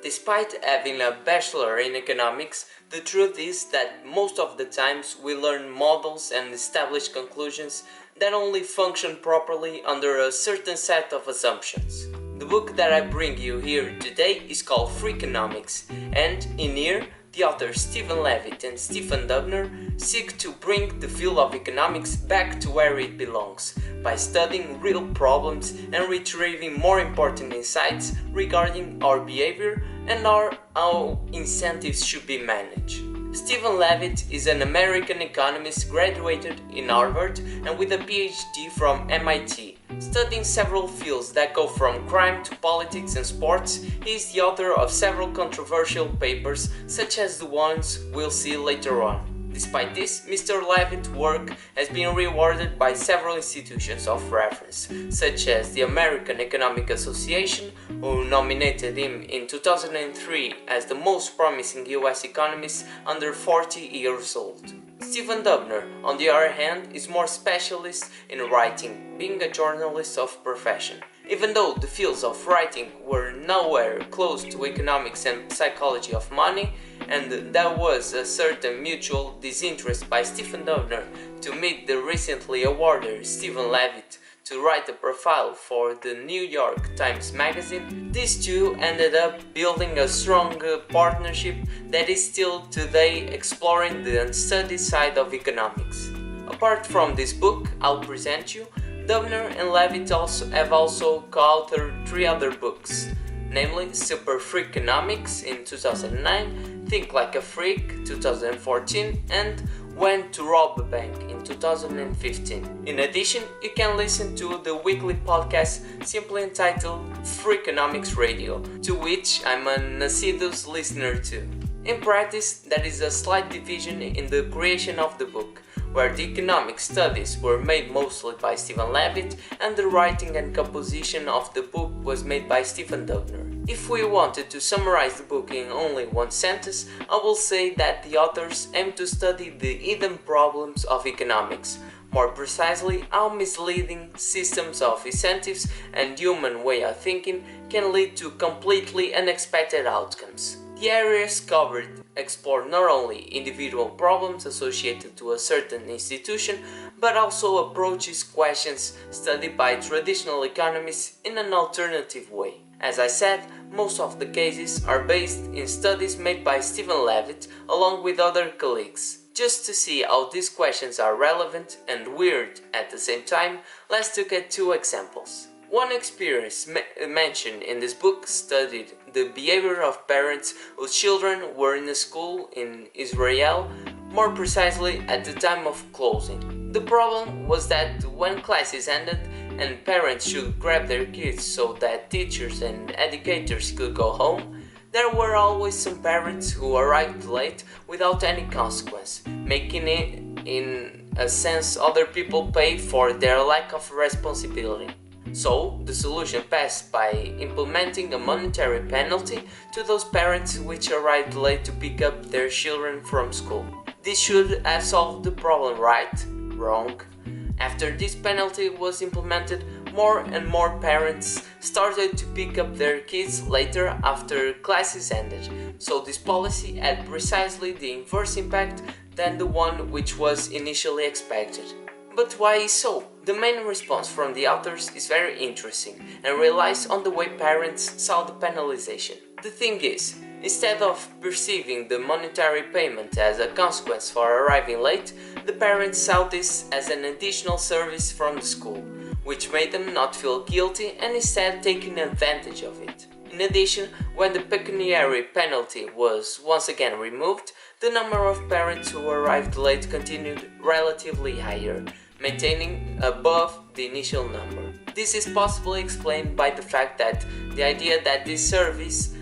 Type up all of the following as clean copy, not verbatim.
Despite having a bachelor in economics, the truth is that most of the times we learn models and establish conclusions that only function properly under a certain set of assumptions. The book that I bring you here today is called Freakonomics, and in here, the authors Stephen Levitt and Stephen Dubner seek to bring the field of economics back to where it belongs by studying real problems and retrieving more important insights regarding our behavior and how incentives should be managed. Stephen Levitt is an American economist graduated in Harvard and with a PhD from MIT. Studying several fields that go from crime to politics and sports, he is the author of several controversial papers such as the ones we'll see later on. Despite this, Mr. Levitt's work has been rewarded by several institutions of reference, such as the American Economic Association, who nominated him in 2003 as the most promising US economist under 40 years old. Stephen Dubner, on the other hand, is more specialist in writing, being a journalist of profession. Even though the fields of writing were nowhere close to economics and psychology of money, and there was a certain mutual disinterest by Stephen Dubner to meet the recently awarded Stephen Levitt to write a profile for the New York Times Magazine, these two ended up building a strong partnership that is still today exploring the unstudied side of economics. Apart from this book I'll present you, Dubner and Levitt have also co-authored 3 other books, namely Super Freakonomics in 2009, Think Like a Freak 2014 and When to Rob a Bank in 2015. In addition, you can listen to the weekly podcast simply entitled Freakonomics Radio, to which I'm an assiduous listener to. In practice, there is a slight division in the creation of the book, where the economic studies were made mostly by Stephen Levitt and the writing and composition of the book was made by Stephen Dubner. If we wanted to summarize the book in only one sentence, I will say that the authors aim to study the hidden problems of economics, more precisely how misleading systems of incentives and human way of thinking can lead to completely unexpected outcomes. The areas covered explore not only individual problems associated to a certain institution, but also approaches questions studied by traditional economists in an alternative way. As I said, most of the cases are based in studies made by Stephen Levitt along with other colleagues. Just to see how these questions are relevant and weird at the same time, let's look at 2 examples. One experience mentioned in this book studied the behavior of parents whose children were in a school in Israel, more precisely at the time of closing. The problem was that when classes ended and parents should grab their kids so that teachers and educators could go home, there were always some parents who arrived late without any consequence, making it, in a sense, other people pay for their lack of responsibility. So, the solution passed by implementing a monetary penalty to those parents which arrived late to pick up their children from school. This should have solved the problem, right? Wrong. After this penalty was implemented, more and more parents started to pick up their kids later after classes ended. So this policy had precisely the inverse impact than the one which was initially expected. But why so? The main response from the authors is very interesting and relies on the way parents saw the penalization. The thing is, instead of perceiving the monetary payment as a consequence for arriving late, the parents saw this as an additional service from the school, which made them not feel guilty and instead taking advantage of it. In addition, when the pecuniary penalty was once again removed, the number of parents who arrived late continued relatively higher, maintaining above the initial number. This is possibly explained by the fact that the idea that this service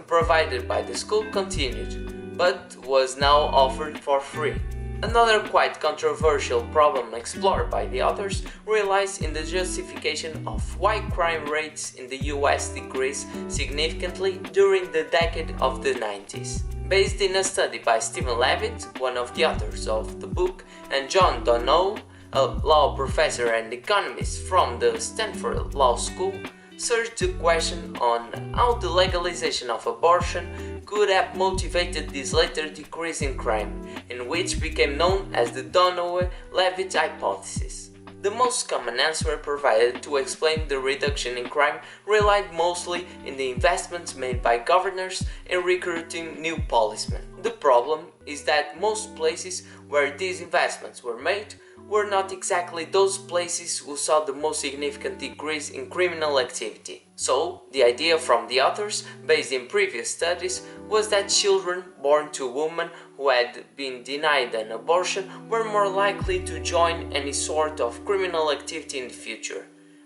provided by the school continued, but was now offered for free. Another quite controversial problem explored by the authors relies in the justification of why crime rates in the US decreased significantly during the decade of the 90s. Based in a study by Stephen Levitt, one of the authors of the book, and John Donohue, a law professor and economist from the Stanford Law School, searched the question on how the legalization of abortion could have motivated this later decrease in crime, in which became known as the Donohue-Levitt hypothesis. The most common answer provided to explain the reduction in crime relied mostly in the investments made by governors in recruiting new policemen. The problem is that most places where these investments were made were not exactly those places who saw the most significant decrease in criminal activity. So, the idea from the authors, based in previous studies, was that children born to a woman who had been denied an abortion were more likely to join any sort of criminal activity in the future.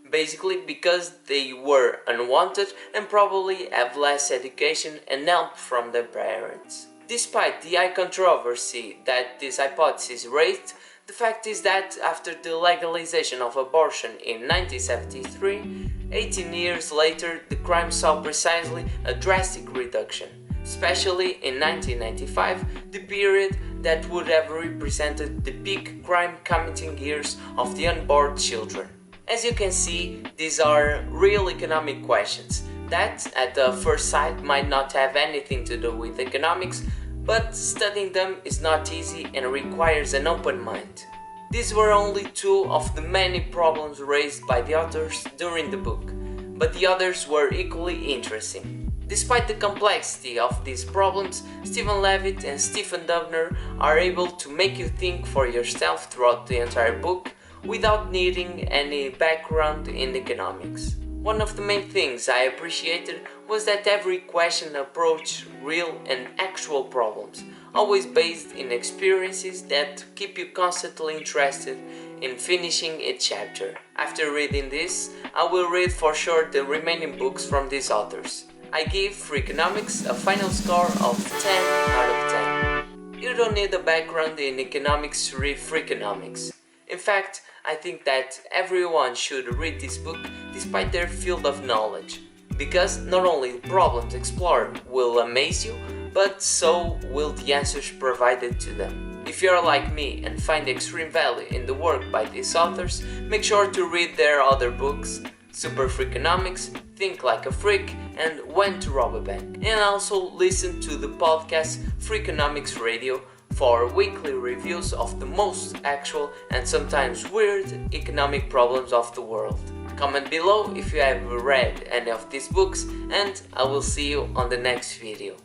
Basically because they were unwanted and probably have less education and help from their parents. Despite the high controversy that this hypothesis raised, the fact is that after the legalization of abortion in 1973, 18 years later the crime saw precisely a drastic reduction, especially in 1995, the period that would have represented the peak crime committing years of the unborn children. As you can see, these are real economic questions that, at the first sight, might not have anything to do with economics, but studying them is not easy and requires an open mind. These were only two of the many problems raised by the authors during the book, but the others were equally interesting. Despite the complexity of these problems, Stephen Levitt and Stephen Dubner are able to make you think for yourself throughout the entire book without needing any background in economics. One of the main things I appreciated was that every question approached real and actual problems, always based in experiences that keep you constantly interested in finishing each chapter. After reading this, I will read for sure the remaining books from these authors. I give Freakonomics a final score of 10 out of 10. You don't need a background in economics to read Freakonomics. In fact, I think that everyone should read this book despite their field of knowledge, because not only the problems explored will amaze you, but so will the answers provided to them. If you are like me and find extreme value in the work by these authors, make sure to read their other books, Super Freakonomics, Think Like a Freak, and When to Rob a Bank. And also listen to the podcast Freakonomics Radio for weekly reviews of the most actual and sometimes weird economic problems of the world. Comment below if you have read any of these books, and I will see you on the next video.